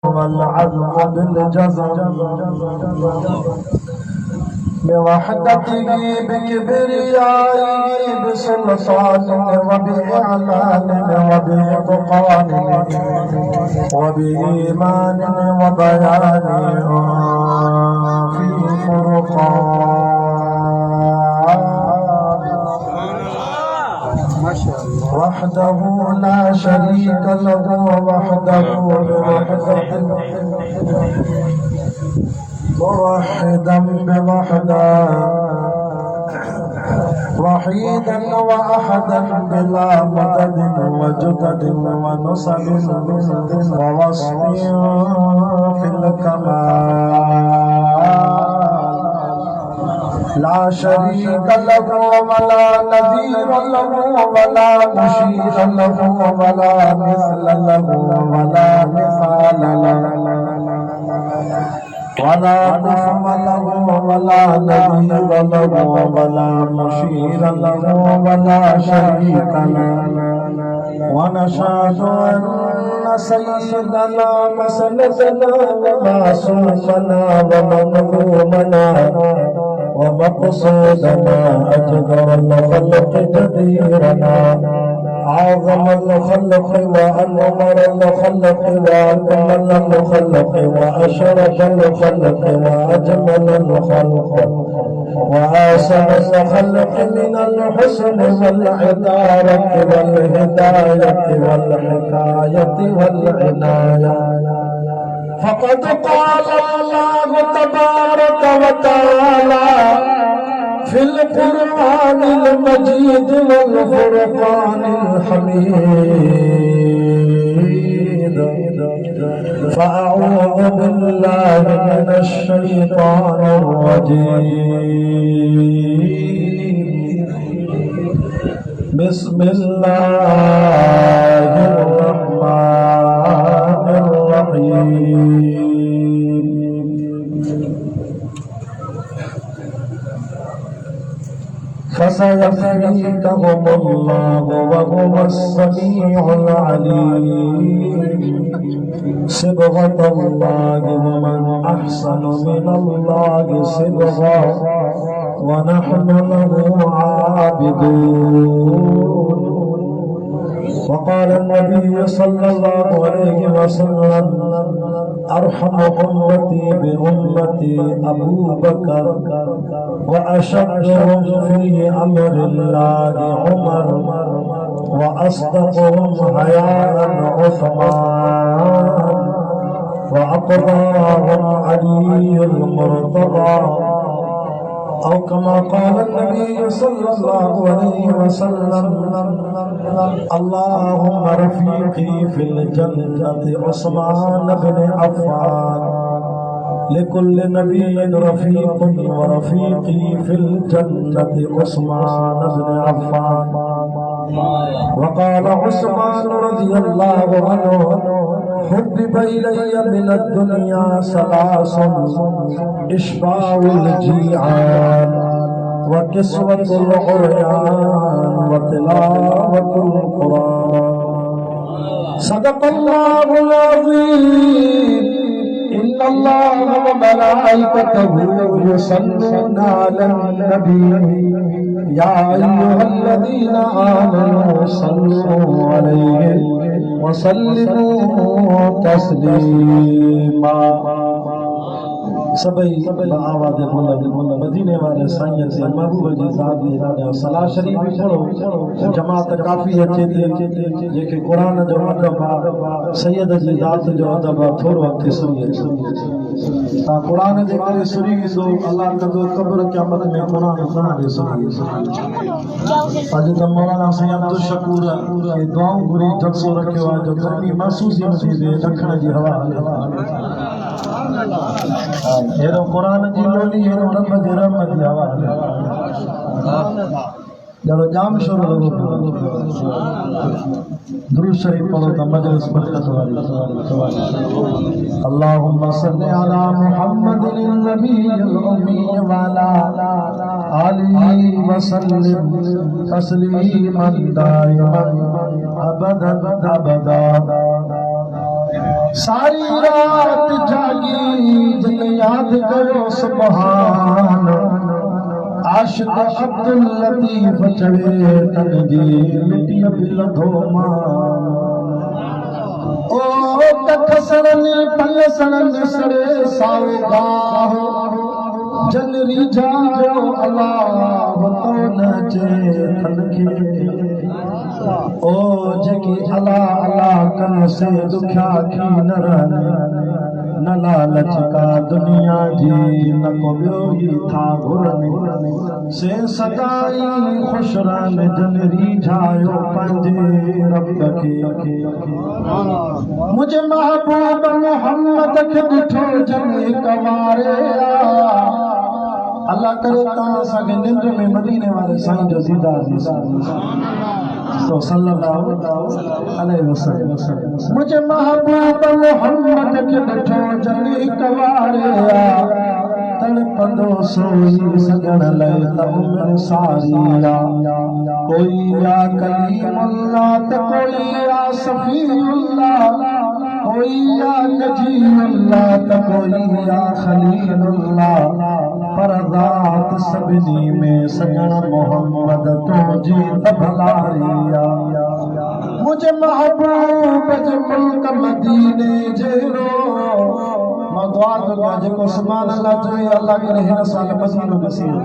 والعزم بالجزم بوحدته بكبريائه بسلطان وبإعلان وبإتقان وبإيمان وبيان في فرقان وحده لا شريك له وحده موحدا بوحده وحيدا وأحدا بلا مدد وجدد ونصب ووصف في الكمال لا شريك له ولا نذير له ولا مشير له ولا مثل له ولا مثال له ولا كفو له ولا نذير له ولا مشير له ولا شريك له ونشهد أن سيدنا وسندنا ومعصومنا ومظلومنا ومقصودنا أجدر الخلق جديرنا أعظم الخلق وأنور الخلق وأكمل الخلق وأشرف الخلق وأجمل الخلق وأحسن الخلق من الحسن والعدارة والهداية والحكاية والعناية فقد قال الله تبارك وتعالى في القرآن المجيد والفرقان الحميد فأعوذ بالله من الشيطان الرجيم بسم الله الرحمن الرحيم فسيكفيكهم الله وهو السميع العليم صبغة الله ومن أحسن من الله صبغة ونحن له عابدون وقال النبي صلى الله عليه وسلم أرحم أمتي بأمتي أبو بكر وأشدهم في أمر الله عمر وأصدقهم حياء عثمان وأقضاهم علي المرتضى أو كما قال النبي صلى الله عليه وسلم اللهم رفيقي في الجنة عثمان بن عفان لكل نبي رفيق ورفيقي في الجنة عثمان بن عفان وقال عثمان رضي الله عنه حبب إلي من الدنيا ثلاث إشباع الجيعان وكسوة العريان وتلاوة القرآن صدق الله العظيم إن الله وملائكته يصلون على النبي يا أيها الذين آمنوا صلوا عليه وسلموا تسليما سبئی آواز بولا مدینے والے سائیں سے محبوب جی ذات دی صلاح شریف پڑھو جماعت کافی اچے تھے جے قرآن جو ادب سید جی ذات جو ادب تھوڑو وقت سنیے قرآن جے کرے سنی سو اللہ کدو قبر قیامت میں قرآن سنا دے سنی اج تم مولانا سید عبد الشکور دعاؤں پوری جلسو رکھے وا جو گرمی محسوس ہی نٿي ٿئے ڏکڻ جي هوا هيرو قرآن جي لولي هيرو رب جي رحمت جي هوا جب جام شروع لگو درود شریف پڑھو تو مجلس برکت والی اللهم صل على محمد النبي الأمي وعلى آله وسلم تسليما دائما أبدا أبدا सारी रात जागी जन याद करो सुबहान आशिक अब्दुल लतीफ चढ़े तन जी मिट्टी बिलधो मान ओ तख सड़न पल सड़न सड़े साओ गाहो जन रिझायो अल्लाह तो नचे तन के ओ जेकी अल्लाह अल्लाह कन से दुखिया की न रहने न लालच का दुनिया जी न को ॿियो ही था घुरने से सदाई खुश रहन जन रिझायो पंहिंजे रब खे मुझे महबूब मोहम्मद के ॾिठो जन कवारे अल्लाह करे तव्हां असांखे निंड में मदीने वारे साईं जो दीदार तो सल्लल्लाहु अलैहि वसल्लम मुझे महबूब मोहम्मद के ॾिठो जन कवारे तड़पंदो सोई सगण लय तब सारिया कोई या कलीमुल्लाह त कोई या सफीउल्लाह कोई या नजीमुल्लाह त कोई या खलीलुल्लाह पर ज़ात सभिनी में सगण मोहम्मद तुझी भलारिया मुझे महबूब जे मुल्क मदीने जहिड़ो मां दुआ थो कयां जेको सुभान अल्लाह चवे अल्लाह करे हिन साल मदीनो नसीब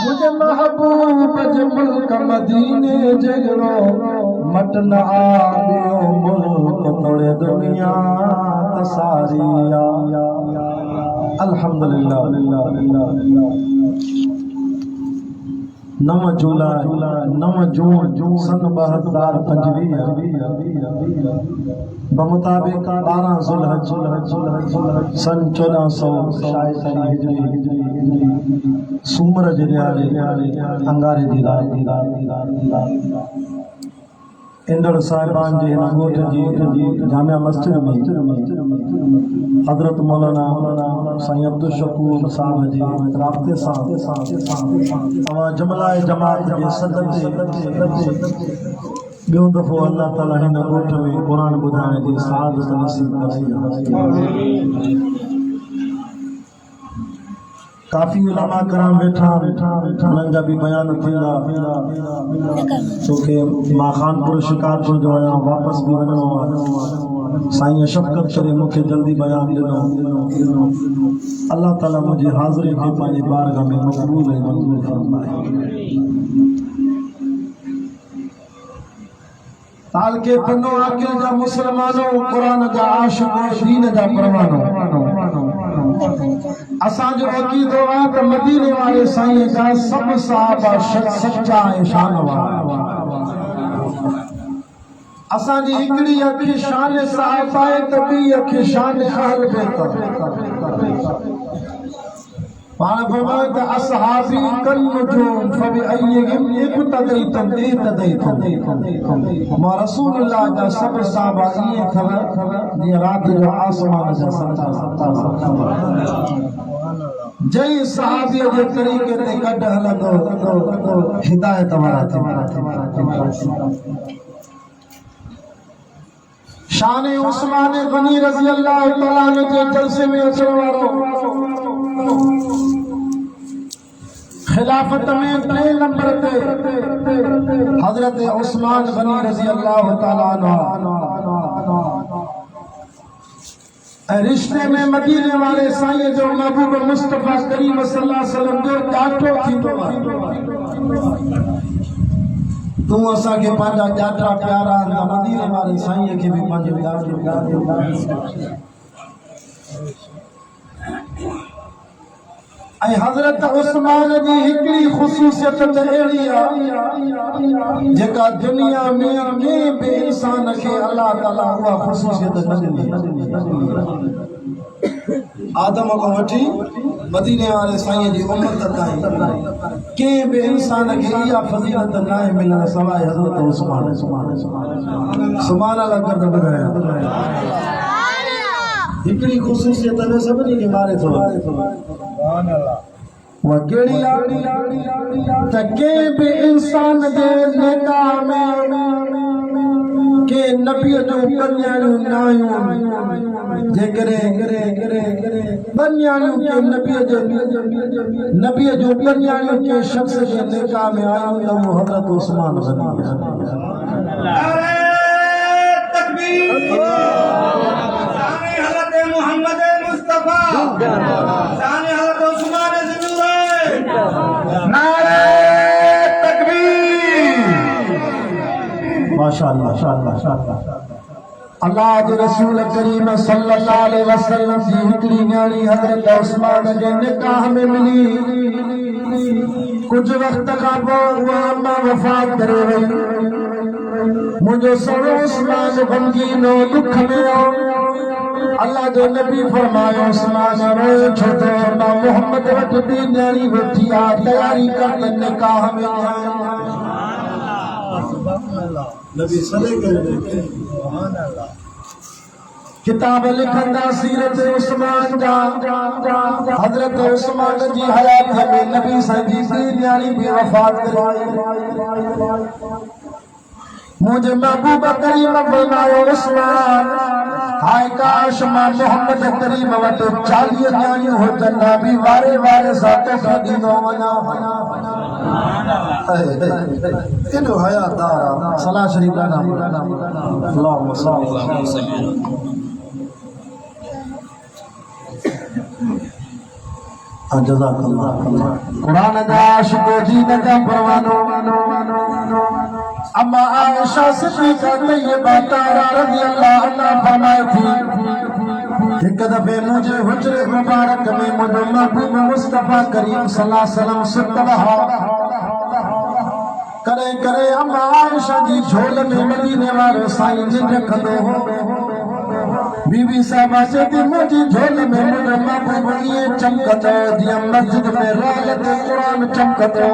मुझे महबूब जे मुल्क मदीने जहिड़ो मट न आयो मुल्क तोड़े दुनिया तसारिया अल्हम्दुलिल्लाह 9 जुलाई 9 जून सन 2025 बमुताबिक 12 ज़ुल्हज सन 1400 हिजरी सूमर जे ॾियारे अंगारे जी रात इंदड़ साहिबान जे हिन ॻोठ जी जामिया मस्जिद में हज़रत मौलाना साईं अब्दुल शकूर साहब जे राब्ते सां तव्हां जमलाए जमात जे सदर ते ॿियों दफ़ो अल्लाह ताला हिन ॻोठ में क़ुरान ॿुधाइण जी सआदत नसीब करे काफ़ी उलमा कराम वेठा उन्हनि जा बि बयान थींदा छोके मां खानपुर शिकारपुर जो आहियां वापसि बि वञिणो आहे साईं शफ़क़त करे मूंखे जल्दी बयान ॾिनो अल्लाह ताला मुंहिंजी हाज़िरी खे पंहिंजे बारगाह में मक़बूल ऐं मंज़ूर फरमाए ताल के पन्नो आकिल जा मुसलमानों कुरान जा आशिक़ दीन जा परवानो असांजो अक़ीदो आहे त मदीने वारे साईं जा सभु सहाबा सच्चा ऐं शान वारा असांजी हिकिड़ी अखि शान साहिब आहे त ॿी अखि शान अहल बैत पाण फरमायो त असहाबी कन्नुजूम फबिअय्यिहिम इक़्तदैतुम इक़्तदैतुम मां रसूलुल्लाह जा सभु सहाबा ईअं अथव जीअं राति जो आसमान जा सितारा जंहिं सहाबीअ जे तरीक़े ते गॾु हलंदो हिदायत वारा थींदा शान उस्मान गनी रज़ी अल्लाह तआला अन्हु जे जलसे में अचण वारो खिलाफत में 3 नंबर ते हजरत उस्मान गनी रज़ी अल्लाह तआला अन्हु रिश्ते में मदीने वाले साईं जो महबूब मुस्तफा करीम सल्लल्लाहु अलैहि वसल्लम जो ॾाढो थींदो आहे तू असा के पांजा ॾाढा प्यारा मदीने वाले साईं के भी पंहिंजो ॾाढो ऐं हज़रत उस्मान जी हिकिड़ी ख़ुसूसियत त अहिड़ी आहे जेका दुनिया में कंहिं बि इंसान खे अल्लाह ताला उहा ख़ुसूसियत न ॾिनी आदम खां वठी मदीने वाले साईं जी उम्मत ताईं कंहिं बि इंसान खे इहा फज़ीलत न आहे मिलण सवाइ हज़रत उस्मान सुभान अल्लाह कर ॿुधाया हिकिड़ी ख़ुसूसियत में सभिनी खे मारे थो वह केड़ी त के भी इंसान जे निगाह में के नबी जो कन्याणियूं न आहियूं जेकॾहिं कन्याणियूं के नबी जो कन्याणियूं के शख्स जे निकाह में आहियूं त वो हज़रत उस्मान गनी नारे तकबीर शान हज़रत मोहम्मद मुस्तफा शान हज़रत उस्मान ज़िन्नुल्लाह नारे तकबीर माशाअल्लाह अल्लाह के रसूल करीम सल्लल्लाहु अलैहि वसल्लम जी हिकड़ी न्याणी हज़रत उस्मान जे निकाह में मिली कुछ वक्त खां पोइ उहा अम्मा वफ़ात करे वई मुझे सरो उस्मान गमगीन हो दुख में हो अल्लाह जो नबी फरमायो उस्मान रोए छो तो अम्मा मोहम्मद वटि ॿी न्याणी वेठी आहे तयारी कर त निकाह में नबी सले करे सुभान अल्लाह किताब लिखंदा सीरत उस्मान जा हजरत उस्मान जी हयात में नबी सदी सी न्याणी भी वफात कराई मुझे महबूब करीम फरमायो उस्मान हाय काश मां मोहम्मद करीम वटि 40 न्याणियूं हुजनि ना भी वारे वारे साथे सां ॾींदो वञा केॾो हयादार सलाह शरीफ का नाम अल्लाहुम्मा सल्ली अला जज़ाकल्लाह कुरान दा आशिको दीन दा परवानो अम्मा आयशा सिद्दीक़ा तैयबा तारा रज़ियल्लाहु अन्हा फरमाए थी एक दफे मुझे हुजरे मुबारक में मुझे महबूब मुस्तफा करीम सल्लल्लाहु अलैहि वसल्लम सुत रहा करे करे अम्मा आयशा जी झोल में मदीने वारो साईं निंड कंदो हो बीबी साहबा चेती मुझी झोल में मुझे महबूब ये चमकदो जीअं मस्जिद में रालत कुरान चमकदो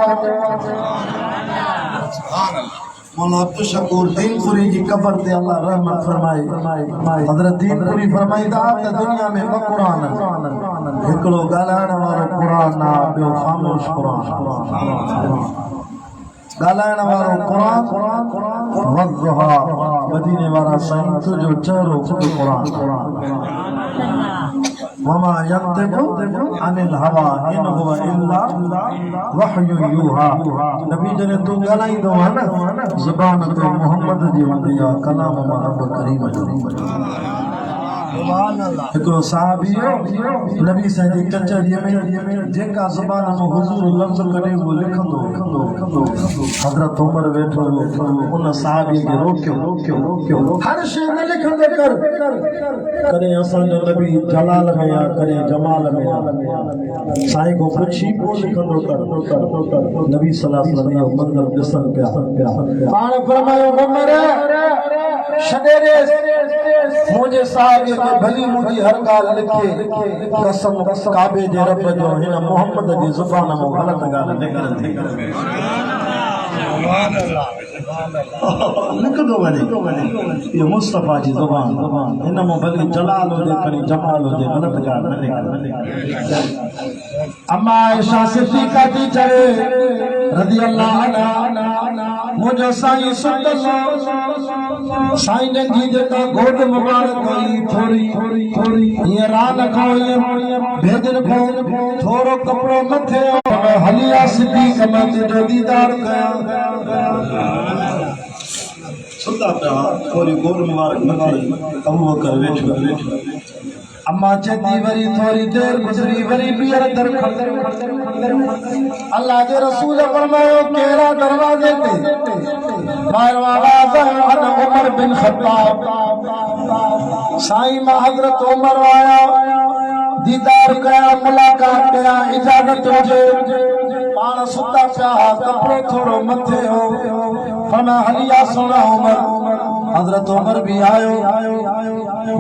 मौला अब्दुल शकूर दीनपुरी जी कब्र ते अल्लाह रहमत फरमाए हजरत दीनपुरी फरमाईंदा त दुनिया में ॿ कुरान हिकिड़ो ॻाल्हाइण वारो कुरान ना ॿियो ख़ामोश कुरान ॻाल्हाइण वारो कुरान वज़्ज़ुहा मदीने वारा साईं तुंहिंजो चहिरो ख़ुदि कुरान वमा यंतिकु अनिल हवा इन हुवा इल्ला वहयु यूहा नबी जने तू ॻाल्हाईंदो आहे न ज़ुबान ते मोहम्मद जी हूंदी आहे कलाम मां रब करीम जो हिकिड़ो साहबी नबी साईं जी कचहरीअ में जेका ज़ुबान मां हुज़ूर लफ़्ज़ कढे उहो लिखंदो हज़रत उमर वेठो उन साहबीअ खे रोकियो हर शइ न लिखंदे कर कॾहिं असांजो नबी जलाल में आहे कॾहिं जमाल में आहे साईं को पुछी पोइ लिखंदो कर नबी सल्लल्लाहु अलैहि वसल्लम जो मंज़र ॾिसनि पिया पाण फरमायो उमर छॾे ॾे मुंहिंजे साहबीअ खे भली मुंहिंजी हर ॻाल्हि लिखे कसम काबे जे रब जो हिन मोहम्मद जी ज़ुबान मां ग़लति ॻाल्हि निकिरंदी लिखंदो वञे इहो मुस्तफ़ा जी ज़ुबान हिन मां भली जलाल हुजे कॾहिं जमाल हुजे ग़लति ॻाल्हि न निकिरे अम्मा आयशा सिद्दीक़ा थी चवे रज़ियल्लाहु अन्हा मुंहिंजो साईं सल्लल्लाहु साईं जी जेका गोद मुबारक हुई थोरी हीअं रान खां भेदन खां थोरो कपिड़ो मथे हलिया सिद्दीक़ मां तुंहिंजो दीदार कयां सुता पिया थोरी गोद मुबारक मथे अबू बकर वेठो अम्मा चेती वरी थोरी देर गुज़री वरी ॿीहर दर अल्लाह जे रसूल फरमायो कहिड़ा दरवाज़े ते ॿाहिरों आवाज़ आयो अन उमर बिन ख़त्ताब साईं मां हज़रत उमर आया दीदार कया मुलाकात कया इजाज़त हुजे पाण सुता पिया कपिड़ो थोरो मथे हो फरमाया हलिया सोना उमर हज़रत उमर भी आयो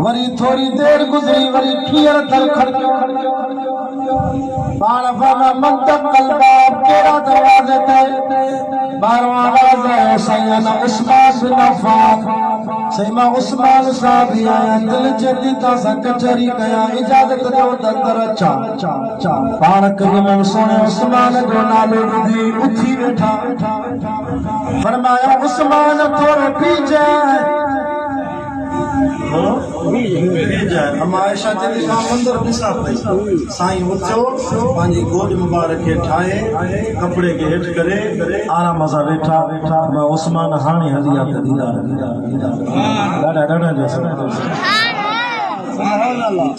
वरी थोड़ी देर गुज़री वरी ॿीहर दर खड़कियो पाण फरमाया मंतक़ल बाब कहिड़ा दरवाज़े ते ॿाहिरों आवाज़ आयो साईं अना उस्मान बिन अफ़्फ़ान साईं मां उस्मान साहब ही आया दिल जल्दी तां सां कचहरी कया इजाज़त ॾियो त अंदर अचां पाण करीम सोने उस्मान जो नालो ॿुधी उथी वेठा फरमाया उस्मान थोरो पी जाए अम्मा आयशा चली मां मंदिर ॾिसां पई साईं उचो पंहिंजी गोद मुबारक खे ठाहे कपिड़े खे हेठि करे आराम सां वेठा मां उस्मान हाणे हली आ त दीदार ॾाढा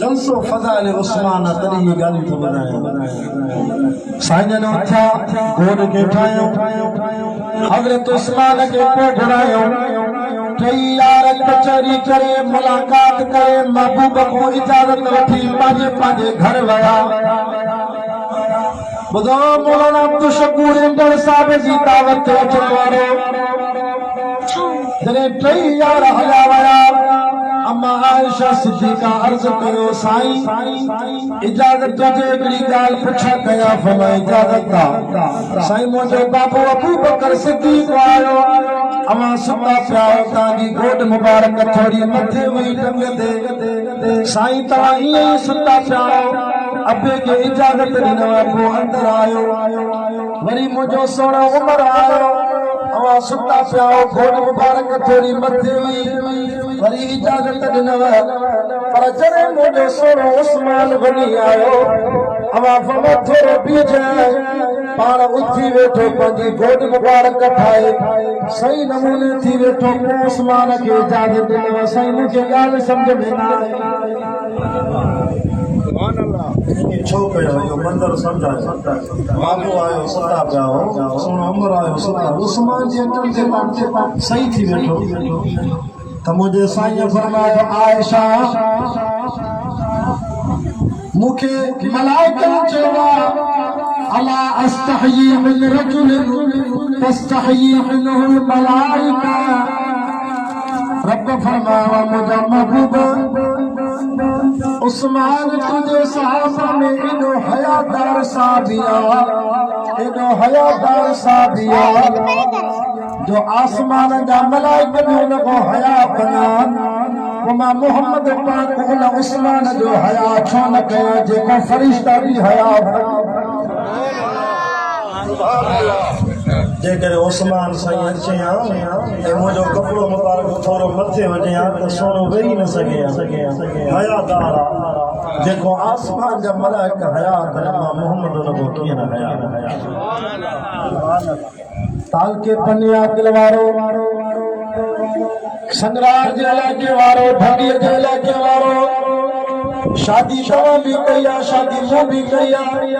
जलसो फज़ाइल उस्मान तॾहिं इहे ॻाल्हियूं थो ॿुधायां साईं जन उथिया गोद खे ठाहियो हज़रत उस्मान खे पोइ घुरायो टई यार कचहरी करे मुलाक़ात करे महबूब को इजाज़त वठी पंहिंजे घर विया ॿुधो मौलाना अब्दुल शकूर इंदड़ साहिब जी दावत ते अचण वारो जॾहिं टई यार हलिया विया अम्मा आयशा सिद्दीक़ा अर्ज़ कयो साईं इजाज़त हुजे हिकिड़ी ॻाल्हि पुछा कया फरमाए इजाज़त साईं मुंहिंजो बाबू अबू बकर सिद्दीक़ आयो अवां सुता पिया तव्हांजी गोद मुबारक थोड़ी मथे हुई टंग ते साईं तव्हां ईअं ई सुता पिया अबे खे इजाज़त ॾिनो पोइ अंदर आयो वरी मुंहिंजो सोणो उमर आयो अवां सुता पिया गोद मुबारक थोड़ी मथे हुई वरी इजाज़त ॾिनव पर जॾहिं मुंहिंजो सोणो उस्मान बनी आयो अवां फरमायो थोरो बीहजांइ पाण उथी वेठो पंहिंजी गोद मुबारक ठाहे सही नमूने थी वेठो पोइ उस्मान खे इजाज़त ॾिनव साईं मूंखे ॻाल्हि सम्झ में न आहे छो कयो इहो मंदरु सम्झायो बाबू आयो सुता पिया सोनो उमर आयो सुता उस्मान जे अचण ते सही थी वेठो त मुंहिंजे साईं फरमायो आयशा मूंखे मलाइकनि चयो अला अस्तहयी मिन रजुलिन तस्तहयी मिनहु मलाइका रब फरमाया मुंहिंजा महबूब उस्मान तुझे सहाबा में एॾो हयादार साबिया जो आसमान जा मलाइक बि हुनखां हया कया पोइ मां मोहम्मद पाक हुन उस्मान जो हया छो न कयां जेको फरिश्ता बि हया जेकर उस्मान साईं अचे हा ऐं मुंहिंजो कपिड़ो मुबारक थोरो मथे वञे हा त सोनो वेही न सघे हयादार जेको आसमान जा मलाइक हया कनि मां मोहम्मद हुनखां कीअं न हया ताल के पनिया दिल वारो संगरार जे इलाके वारो ढंगीअ जे इलाके वारो शादी तव्हां भी कई आहे शादी मूं भी कई आहे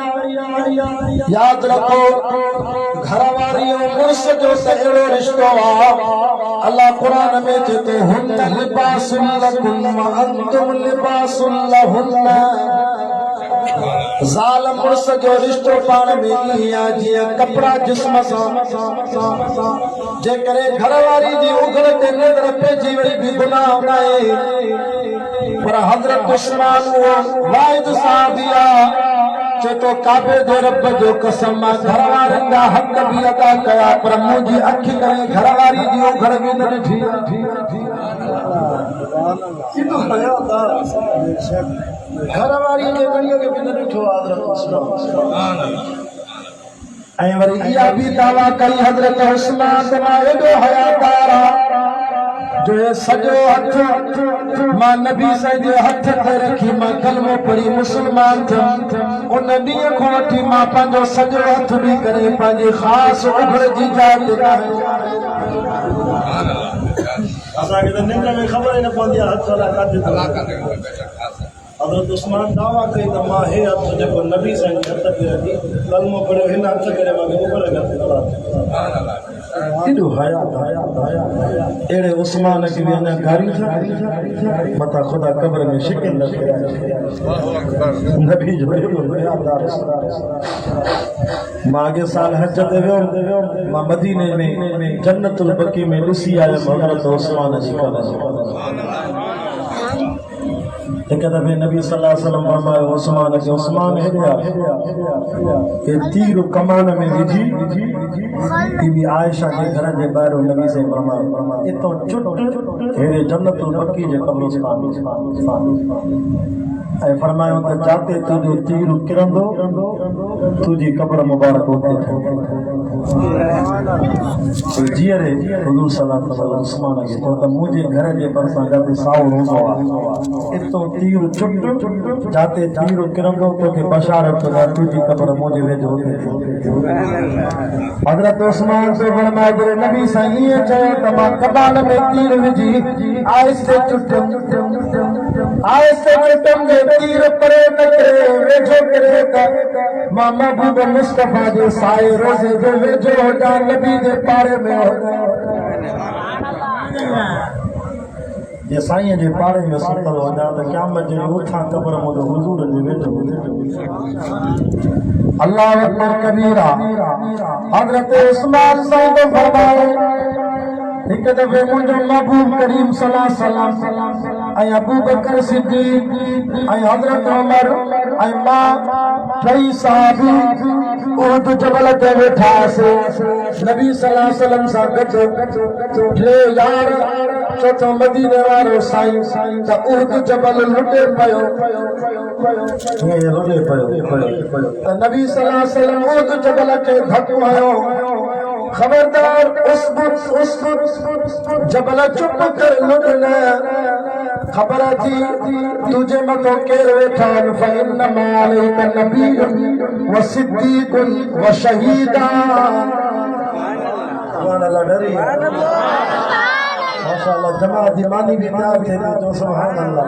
याद रखो घर वारी मुड़ुस जो त अहिड़ो रिश्तो आहे अल्लाह क़ुरान में चए थो हुन लिबासुन लकुम व अंतुम लिबासुन लहुन्न ज़ाल मुड़ुस जो रिश्तो पाण में ईअं आहे जीअं कपिड़ा जिस्म सां जेकॾहिं घर वारी जी उघड़ ते नज़र पइजी वई बि गुनाह न आहे पर हज़रत उस्मान वाहिद साहबी आहे चए थो काबे जे रब जो कसम मां घर वारनि जा हक़ बि अदा कया पर मुंहिंजी अखि करे घर वारी जी उघड़ बि न ॾिठी घर वारी जे गणीअ खे बि न ॾिठो हज़रत उस्मान ऐं वरी इहा बि दावा कई हज़रत उस्मान त मां एॾो हयादार आहे जो सॼो हथ मां नबी साईं जे हथ ते रखी मां कलमो पढ़ी मुस्लमान थियुमि उन ॾींहं खां वठी मां पंहिंजो सॼो हथ बि करे पंहिंजी ख़ासि उघड़ जी जाइ ते असांखे त निंड में ख़बर ई न पवंदी आहे हथ हज़रत उस्मान दावा कई त मां हे हथ जेको नबी साईं जे हथ ते रखी कलमो पढ़ियो हिन हथ करे मूंखे उघड़ एॾो हया अहिड़े उस्मान खे बि अञा गारी मथां ख़ुदा क़ब्र में शिकिल न नबी जो मां अॻे साल हज ते वियो मां मदीने में जन्नतुल बकी में ॾिसी आयुमि हज़रत उस्मान जी कब्र एक दफे नबी सल्लल्लाहु अलैहि वसल्लम फरमायो उस्मान के उस्मान हेॾे के तीर कमान में विझी बीबी आयशा के घर जे ॿाहिरि नबी से फरमायो इतो चुट हेॾे जन्नतुल बकी जे कब्रिस्तान ऐं फरमायो त जाते तुंहिंजो तीर किरंदो तुंहिंजी कब्र मुबारक हुते जीअ रे हुजूर सल्लल्लाहु अलैहि वसल्लम उस्मान खे तो त मुंहिंजे घर जे भरिसां जाते साओ रोज़ो आहे इतो तीर चुट जाते तीर किरंदो तोखे बशारत त तुंहिंजी क़ब्र मुंहिंजे वेझो हुते हज़रत उस्मान से फरमाए तेरे नबी साईं ईअं चयो त मां कबाल में तीर विझी आहिस्ते चुटम जे तीर परे न करे वेझो करे त मां महबूब मुस्तफा जे साए रोज़े जे वेझो हुजां नबी जे पारे में हुजां जे साईं जे पारे में सुतल हुजां त क़यामत जे ॾींहुं उथां क़ब्र मुंहिंजो हुजूर जे वेझो अल्लाह अकबर कबीरा हज़रत उस्मान साईं तो फरमाए हिक दफ़े मुंहिंजो महबूब करीम सल्लल्लाहु अलैहि वसल्लम ऐं अबू बकर सिद्दीक़ ऐं हज़रत उमर ऐं मां टई साहबी उहद जबल ते वेठासीं नबी सल्लल्लाहु अलैहि वसल्लम सां गॾु टे यार चौथो मदीने वारो साईं त उहद जबल लुटे पियो त नबी सल्लल्लाहु अलैहि वसल्लम उहद जबल खे धक हयो खबरदार उसबुत जबल चुप कर लुटन खबर थी तुझे मतो केर वेठा फइन्न मालिक नबी व सिद्दीक व शहीदा सुभान अल्लाह डरी माशाअल्लाह जमात जी मानी भी तैयार थे तो सुभान अल्लाह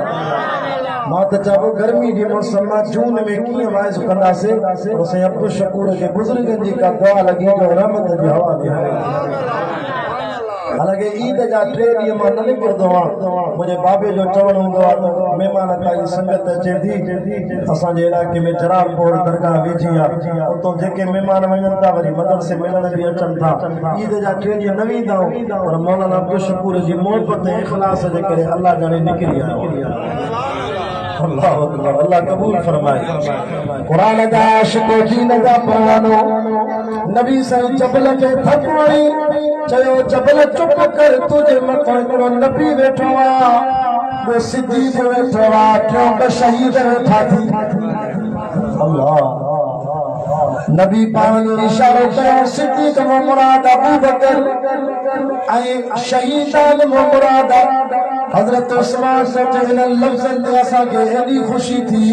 मां त चाहो गर्मी जी मौसम में जून में कीअं वाइज़ कंदासीं उसे अब्दुल शकूर के बुजुर्गन जी का दुआ लगी जो रहमत जी हवा में हालांकि ईद जा 3 ॾींहं मां न निकिरंदो आहियां मुंहिंजे बाबे जो चवणु हूंदो आहे त महिमान ताईं संगत अचे थी असांजे इलाइक़े में जरारपोर दरगाह वेझी आहे उतां जेके महिमान वञनि था वरी मदरसे मिलण बि अचनि था ईद जा 3 ॾींहं न वेंदा आहियूं पर मौलाना अब्दुल शकूर जी मोहबत ऐं इख़लास जे करे अल्लाह ॼाणे निकिरी आयो अल्लाह अकबर अल्लाह कबूल फरमाए कुरान जा आशिक़ो दीन जा परवानो नबी साईं जबल खे धक वणी चयो जबल चुप कर तुझे मथां हिकिड़ो नबी वेठो आहे ॿियो सिद्दीक़ वेठो आहे टियों ॿ शहीद वेठा थी अल्लाह नबी पावन इशारो कयो सिद्दीक़ में मुराद अबू बकर ऐं शहीदान में मुराद हज़रत उस्मान से इन लफ्ज़न ते असांखे एॾी ख़ुशी थी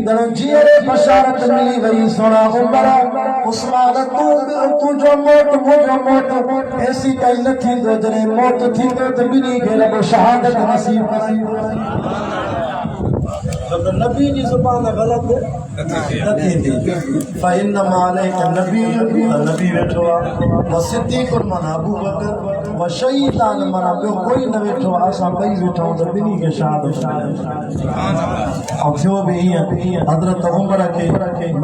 ॼणु जीअं बशारत मिली वई सोना उमर उस्मान तुंहिंजो मौत मुंहिंजो मौत ऐसी काई न थींदो जॾहिं मौत थींदो त ॿिन्ही खे रब शहादत नसीब नबी जी ज़ुबान ग़लत न थींदी फ़इन्न मालिक नबी नबी वेठो आहे व सिद्दीक़ माना अबू बकर व शहीदान माना ॿियो कोई न वेठो आहे असां ॿई वेठा आहियूं त ॿिन्ही खे शहादत ऐं थियो बि ईअं हज़रत उमर खे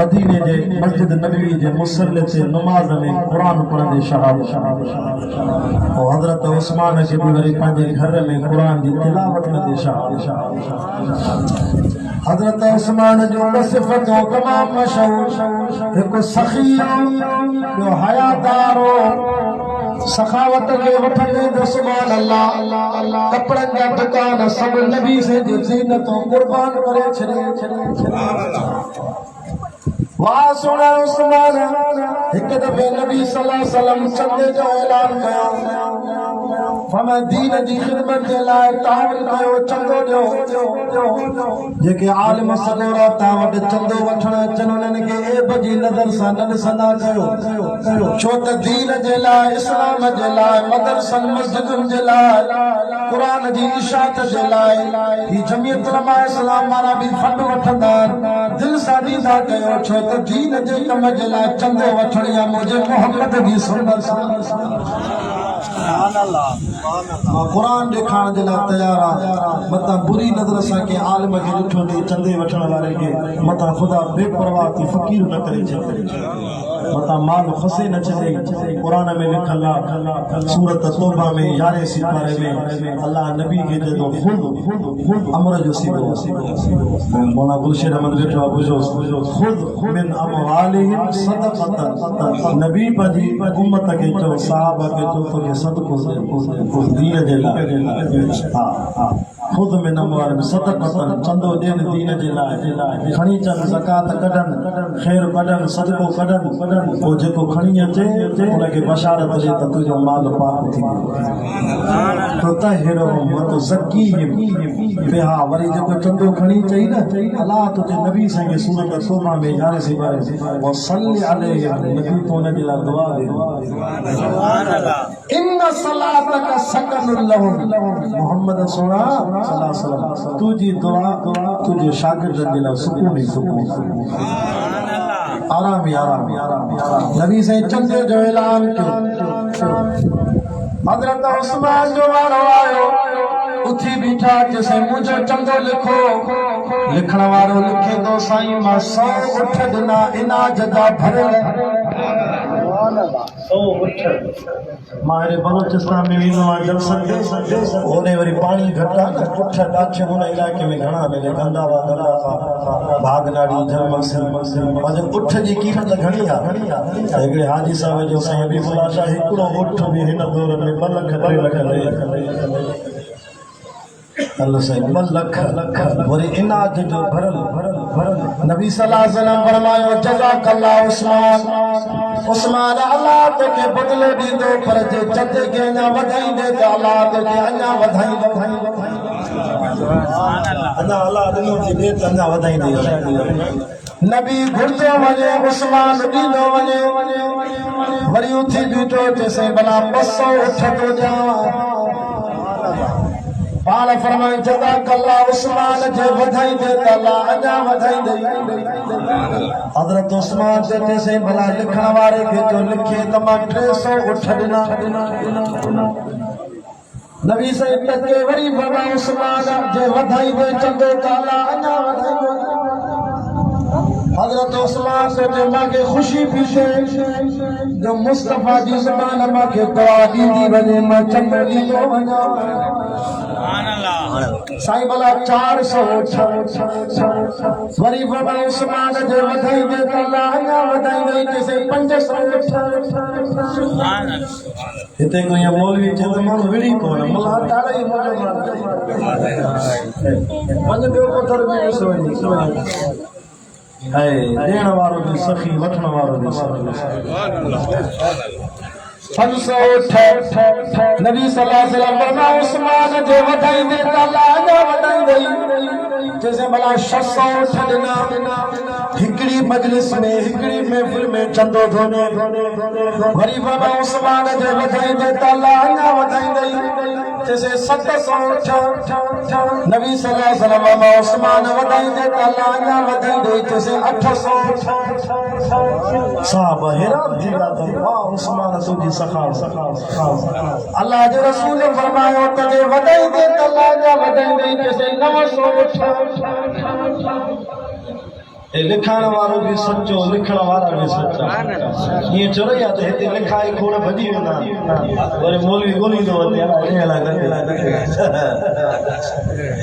मदीने जे मस्जिद नबवी जे मुसल्ले ते नमाज़ में क़ुरान पढ़ंदे शहादत ऐं हज़रत उस्मान खे बि वरी पंहिंजे घर में क़ुरान जी तिलावत कंदे शहादत हज़रत उस्मान जो सिफ़तो तमाम मशहूर हिकु सखी ॿियो हयादार सखावत के वठंदे तो सुभान अल्लाह कपड़न जा दुकान सब नबी से जी ज़ीनतों कुर्बान करे छड़े वाह सोना उस्मान एक दफे नबी सल्लल्लाहु अलैहि वसल्लम चंदे जो ऐलान कयो फमा दीन जी खिदमत के लाए तावन कयो चंदो जो जेके आलिम सगोरा तावट चंदो वठण अचन उन्हनि खे एब जी नज़र सां न ॾिसंदा कयो छो त दीन जे लाइ इस्लाम जे लाइ मदरसन मस्जिदुनि जे लाइ क़ुरान जी इशाअत जे लाइ ही जमीयत उलमा इस्लाम वारा बि फंड वठंदा दिलि सां ॾींदा कयो छो त दीन जे कम जे लाइ चंदो वठण या मुंहिंजे मोहम्मद जी सुन्नत क़ुरान ॾेखारण जे लाइ तयार आहे मतां बुरी नज़र सां के आलिम खे ॾिठो ॾे चंदे वठण वारे खे मतां ख़ुदा बेपरवाह थी फ़क़ीर न करे छॾे मतां माल खसे न छॾे क़ुरान में लिखल आहे सूरत तौबा में 11 सिपारे में अल्लाह नबी खे चए थो ख़ुद अमर जो सिगो मौलाना गुलशन अहमद वेठो आहे बुझो ख़ुद मिन अमवालिहिम सदक़तन नबी पंहिंजी उम्मत खे चयो सहाबा खे चयो तो सदको दीन जे लाइ हा खुद में अमवालिहिम सदक़तन चंदो ॾियनि दीन जे लाइ खणी अचनि ज़कात कढनि ख़ैर कढनि सदको कढनि पोइ जेको खणी अचे उनखे बशारत ॾे त तुंहिंजो माल पाक थी वियो तो तहिरुहुम व तुज़क्कीहिम बिहा वरी जेको चंदो खणी चई न अलाह तुंहिंजे नबी साईं खे सूरत तौबा में यारे से व सल्ली अलैहि नबी तो उनजे लाइ दुआ ॾे इन सलातक सकनुल लहुम मोहम्मद सोना तुझी दुआ तुझे शागिर्दनि जे लाइ सुकून ही सुकून आराम ही आराम नबी साईं चंदे जो ऐलान कयो हज़रत उस्मान जो वारो आयो उथी बीठा जैसे मुझे चंदो लिखो लिखण वारो लिखे तो साईं मां 100 उठ ॾिना इनाज जा भरियल मां हेॾे बलोचिस्तान में वेंदो आहियां जलसन ते होॾे वरी पाणी घटि आहे न उठ ॾाछ हुन इलाइक़े में घणा मिले गंदावा दलाफा भागनाड़ी झरमस उठ जी क़ीमत घणी आहे हिकिड़े हाजी साहिब जो साईं हबीबुल्लाह शाह हिकिड़ो उठ बि हिन दौर में 2 लख 3 लख अल्लाह साईं 2 लख वरी इनाज जो भरल नबी सल्लल्लाहु अलैहि वसल्लम फरमायो जज़ाकल्लाह उस्मान अल्लाह तोखे बदिलो ॾींदो पर जे चंदे खे अञा वधाईंदे त अल्लाह तोखे अञा वधाईंदो अञा अल्लाह ॾिनो थी ॾे त अञा वधाईंदे नबी घुरजो वञे उस्मान ॾींदो वञे वरी उथी बीठो चइसई भला 200 उठ थो ॾियां पाण फरमाए जज़ाकल्लाह उस्मान जे वधाईंदे त अल्लाह अञा वधाईंदे हज़रत उस्मान ते चइसई भला लिखण वारे खे जो लिखे त मां 300 उठ ॾिना नबी साईं तके वरी फरमाए उस्मान जे वधाईंदे चंदो त अल्लाह अञा वधाईंदे हज़रत उस्मान से मांखे खुशी थी जो मुस्तफा जी ज़बान मांखे दुआ ॾींदी वञे मां चंदो ॾींदो वञा साईं भला 400 वरी फरमाए उस्मान जे वधाईंदे त अल्लाह अञा वधाईंदे जैसे 500 हिते कोई मौलवी चए त माण्हू विड़ी कोन मुला तारे ई मुंहिंजो वञ ॿियो कोथर बि ॾिसो ॾियण वारो बि सखी वठण वारो बि सखी 500 नबी सल्लल्लाहु अलैहि वसल्लम फरमाया उस्मान जे वधाईंदे त अल्लाह अञा वधाईंदे जैसे भला 600 ॾिना हिकिड़ी मजलिस में हिकिड़ी महफ़िल में चंदो धोने वरी फरमाया उस्मान जे वधाईंदे त अल्लाह अञा वधाईंदे जैसे 700 नबी सल्लल्लाहु अलैहि वसल्लम फरमाया उस्मान वधाईंदे त अल्लाह अञा वधाईंदे जैसे 800 साहब हैरान थी विया त वाह उस्मान तुंहिंजी अल्लाह जे रसूल ने फरमायो तने वधाईंदे त अल्लाह अञा वधाईंदे जैसे 900 लिखण वारो भी सच्चो लिखण वारा भी सच्चा ये चोरया तो हिते लिखाई खोड़ भजी वेंदा वरी मौलवी ॻोल्हींदो वञे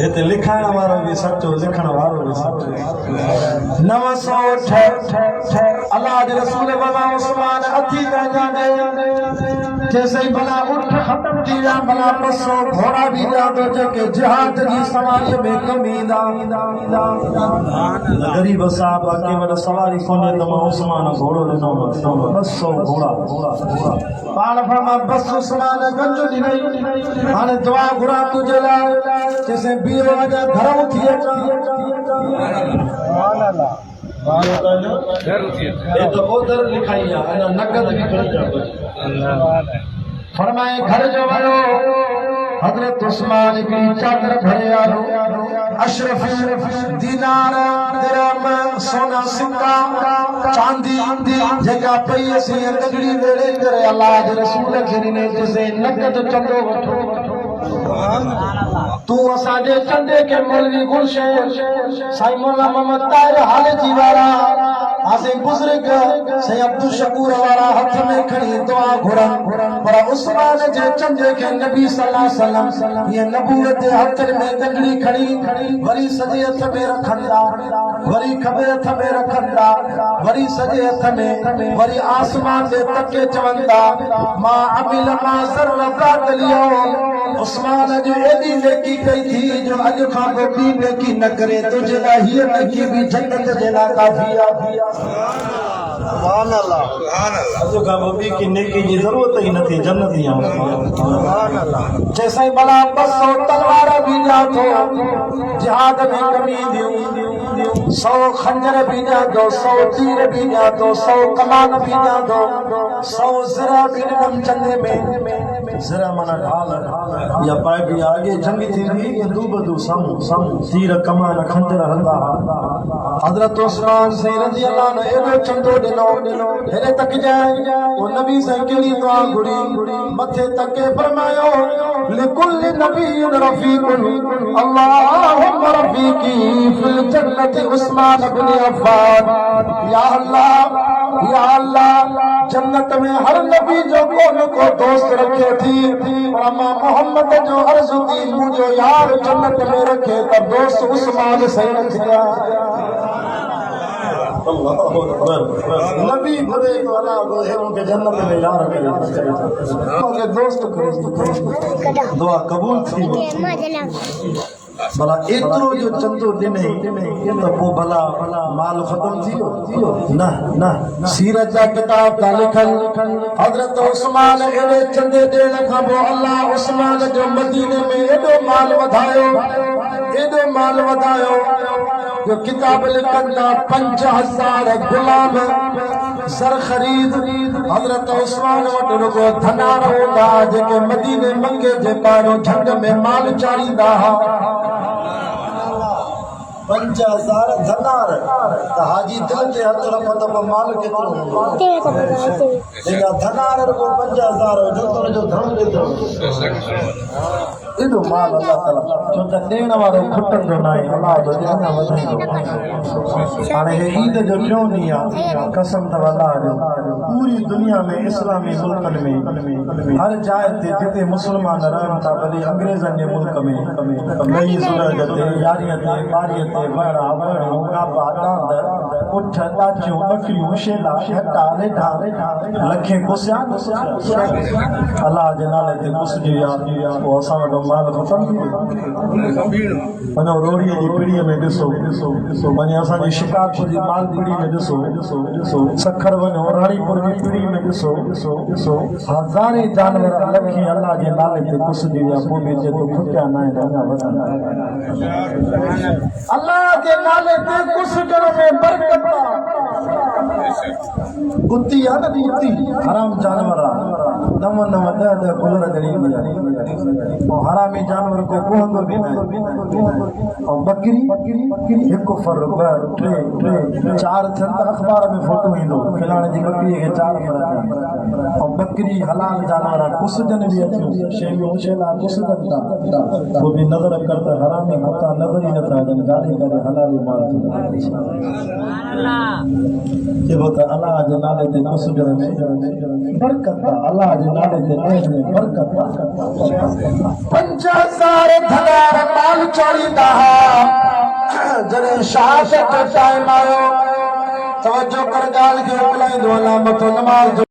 हिते लिखाइण वारो भी सच्चो लिखण वारो भी सच्चो 900 अल्लाह जे रसूल फरमाया उस्मान अथी वञा जैसे भला उठ खत्म थी विया भला 200 घोड़ा भी ॾियां थो जेके जिहाद जी सवारी में कम ईंदा गरीब साहब के वॾा सवारी कोन्हे त मां उस्मान घोड़ो ॾिनो 200 घोड़ा पाण फरमाया बस उस्मान गंज ॾिनई हाणे दुआ घुरा तुंहिंजे लाइ जैसे बीरो अञा धर्म थी अचां लिखाई आहे नगद भी फरमाए घर जो वयो हजरत उस्मान की चादर भरे आयो अशरफ दीनार दिरहम सोना सिक्का चांदी जेका पई असी तगड़ी वेड़े करे अल्लाह जे रसूल खे ॾिने जैसे नगद चंदो वठो तू असांजे चंदे के मौलवी गुलशन साईं मौला मोहम्मद ताहिर हाल जी वारा आसे बुजुर्ग साईं अब्दुल शकूर वारा हथ में खणी दुआ घुरन पर उस्मान जे चंदे के नबी सल्लल्लाहु अलैहि वसल्लम ये नबूवत जे हथ में तंगड़ी खणी वरी सजे हथ में रखंदा वरी खबे हथ में रखंदा वरी सजे हथ में वरी आसमान दे तके चवंदा मां अमिल मा ज़र्रत लियो उस्मान जो एडी नेकी कई थी जो अज खां पोइ ॿी नेकी न करे तुझे लाइ हीअ नेकी भी जन्नत जे लाइ काफ़ी आहे। सुभान अल्लाह। अज खां पोइ ॿी की नेकी जी ज़रूरत ही नथी, जन्नत ही आहे। सुभान अल्लाह। जैसे भला 200 तलवार भी ॾियां थो जिहाद में कमी ॾियूं, 100 खंजर भी ॾियां थो, 100 तीर भी ॾियां थो, 100 कमान भी ॾियां थो, 100 ज़रा भी ॾिनमि चंदे में। ज़रा माना ढाल या पाए भी आगे जंगी थी रही ये दू बदू सामू तीर कमान खंजर हलंदा। हज़रत उस्मान सही रज़ी अल्लाह ने एॾो चंदो ॾिनो हेॾे तक जाए वो नबी से कहिड़ी दुआ घुरी मथे तके फरमायो लिकुल्लि नबिय्यिन रफ़ीक़ुन अल्लाहुम्मा रफ़ीक़ी फिल जन्नति उस्मान इब्न अफ़्फ़ान। या अल्लाह जन्नत में हर नबी जो को दोस्त रखे थी और मां मोहम्मद जो अर्ज़ थी मुझो यार जन्नत में रखे तो दोस्त उस्मान सही रखिया। नबी भले तो अल्लाह के जन्नत में यार करे दोस्त दुआ कबूल थी। भला एतिरो जो चंदो ॾिने तो पोइ भला माल ख़त्म थी वियो न। सीरत जा किताब था लिखनि हज़रत उस्मान एॾे चंदे ॾियण खां पोइ अल्लाह उस्मान जो मदीने में एॾो माल वधायो जो किताब लिखनि था 5000 गुलाम सर ख़रीद। हज़रत उस्मान वटि रुगो धनार हूंदा जेके मदीने मंगे जे पारो झंड में माल चाढ़ींदा हुआ। 5000 धनार हाजी दिल के हथ रखो तो माल केतिरो हूंदो जेका धनार रुगो 5000 जो धन ॾिनो एॾो माल अल्लाह ताला छो त ॾियण वारो खुटंदो न आहे अल्लाह जो ॾियण वधंदो। हाणे हे ईद जो टियों ॾींहुं आहे कसम अथव अल्लाह जो पूरी दुनिया में इस्लामी मुल्कनि में हर जाइ ते जिते मुस्लमान रहनि था भली अंग्रेज़नि जे मुल्क में नई सूरज ते यारीअ ते ॿारीअ ते वड़ा वणियूं गाबा डांद उठ ॾाचियूं ॿकरियूं शेला हटा रेढा लखे कुसिया अल्लाह जे नाले ते कुसजी विया पोइ असां वटि माल ख़तम थी वियो। वञो रोड़ीअ जी पीढ़ीअ में ॾिसो वञे असांजी शिकारपुर जी माल पीढ़ी में ॾिसो सखर वञो राणीपुर जी पीढ़ी में ॾिसो हज़ारे जानवर लखी अल्लाह जे नाले ते कुसजी विया पोइ बि जेको खुटिया न आहिनि अञा वधंदा। अल्लाह जे नाले ते कुसजण में बरकत कुत्ती आहे न कुत्ती हराम जानवर आहे 9-10 कुलर ॾेई आहे और हरामी जानवर को कोहंदो भी न और बकरी 1 फर 2 3 4 थियनि त अख़बार में फोटो ईंदो खिलाणे जी बकरीअ खे 4 फर और बकरी हलाल जानवर आहे कुसजन बि अचूं शयूं शेला कुसजन था पोइ बि नज़र कर त हरामी कुता नज़र ई नथा अचनि जाने करे हलाली माल चइबो त अल्लाह जे नाले ते कुसजण में बरकत आहे अल्लाह जे नाले ते बरकत आहे। 5000 धनार माल चाढ़ींदा हुआ जॾहिं शहादत टाइम आयो तवजो कर ॻाल्हि खे बुलाईंदो अलाह मथो नमाज़